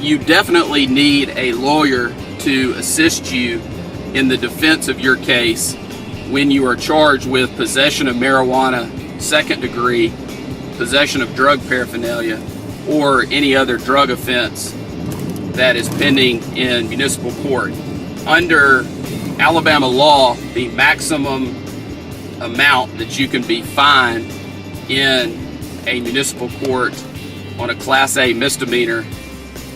you definitely need a lawyer to assist you in the defense of your case when you are charged with possession of marijuana, second degree, possession of drug paraphernalia, or any other drug offense that is pending in municipal court. Under Alabama law, the maximum amount that you can be fined in a municipal court on a Class A misdemeanor,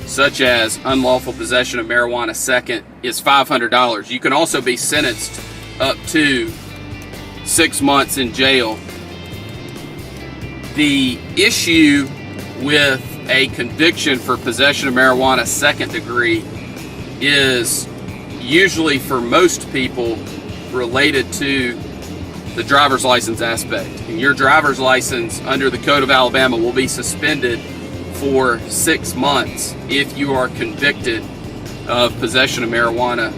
such as unlawful possession of marijuana second, is $500. You can also be sentenced up to 6 months in jail. The issue with a conviction for possession of marijuana second degree is usually, for most people, related to the driver's license aspect. And your driver's license under the Code of Alabama will be suspended for 6 months if you are convicted of possession of marijuana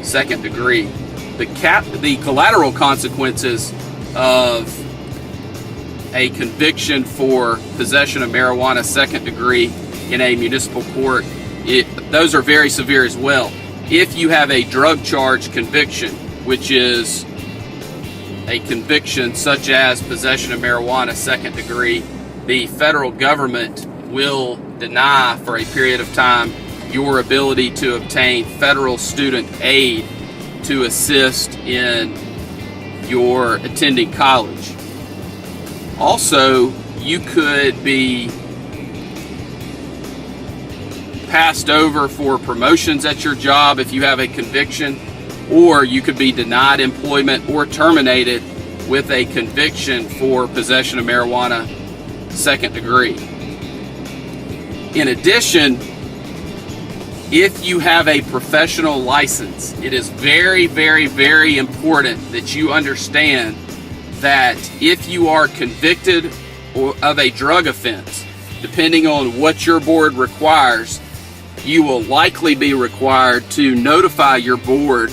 second degree. The collateral consequences of a conviction for possession of marijuana second degree in a municipal court, those are very severe as well. If you have a drug charge conviction, which is a conviction such as possession of marijuana second degree, the federal government will deny for a period of time your ability to obtain federal student aid to assist in your attending college. Also, you could be passed over for promotions at your job if you have a conviction, or you could be denied employment or terminated with a conviction for possession of marijuana second degree. In addition, if you have a professional license, it is very, very, very important that you understand that if you are convicted of a drug offense, depending on what your board requires, you will likely be required to notify your board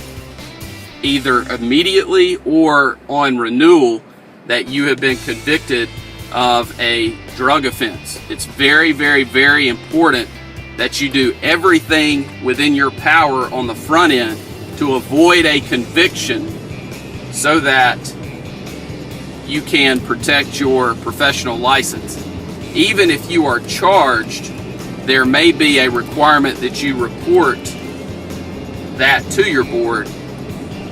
either immediately or on renewal that you have been convicted of a drug offense. It's very, very, very important that you do everything within your power on the front end to avoid a conviction so that you can protect your professional license. Even if you are charged, there may be a requirement that you report that to your board,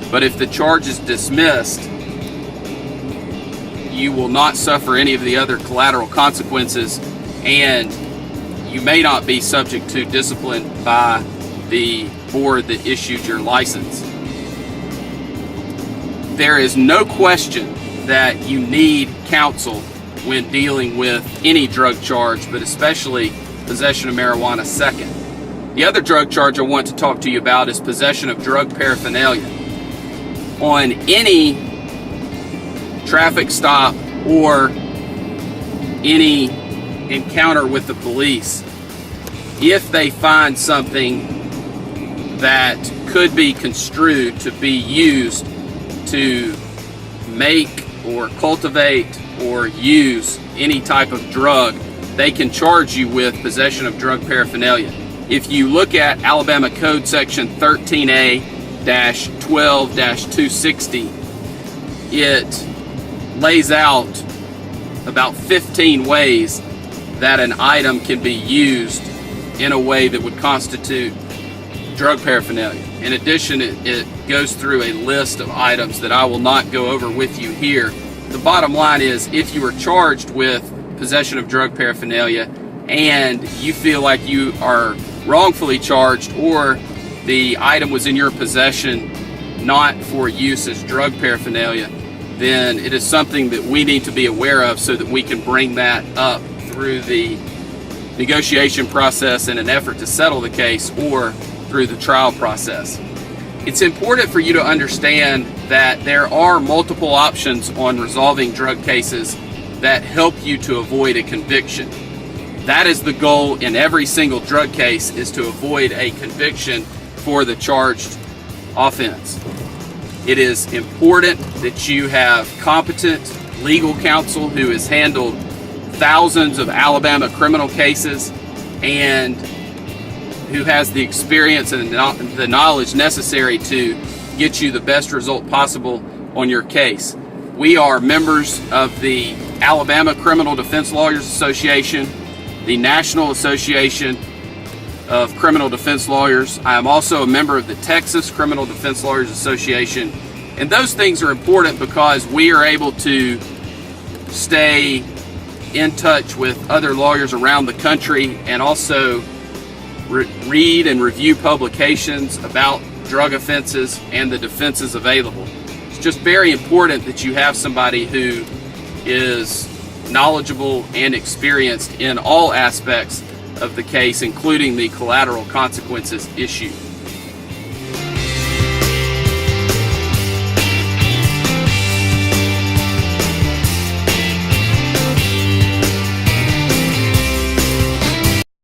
but if the charge is dismissed, you will not suffer any of the other collateral consequences, and you may not be subject to discipline by the board that issued your license. There is no question that you need counsel when dealing with any drug charge, but especially possession of marijuana second. The other drug charge I want to talk to you about is possession of drug paraphernalia. On any traffic stop or any encounter with the police, if they find something that could be construed to be used to make or cultivate or use any type of drug, they can charge you with possession of drug paraphernalia. If you look at Alabama Code Section 13A-12-260, it lays out about 15 ways that an item can be used in a way that would constitute drug paraphernalia. In addition, it goes through a list of items that I will not go over with you here. The bottom line is, if you are charged with possession of drug paraphernalia and you feel like you are wrongfully charged, or the item was in your possession not for use as drug paraphernalia, then it is something that we need to be aware of so that we can bring that up through the negotiation process in an effort to settle the case, or through the trial process. It's important for you to understand that there are multiple options on resolving drug cases that help you to avoid a conviction. That is the goal in every single drug case, is to avoid a conviction for the charged offense. It is important that you have competent legal counsel who has handled thousands of Alabama criminal cases and who has the experience and the knowledge necessary to get you the best result possible on your case. We are members of the Alabama Criminal Defense Lawyers Association, the National Association of Criminal Defense Lawyers. I am also a member of the Texas Criminal Defense Lawyers Association. And those things are important because we are able to stay in touch with other lawyers around the country and also read and review publications about drug offenses and the defenses available. It's just very important that you have somebody who is knowledgeable and experienced in all aspects of the case, including the collateral consequences issue.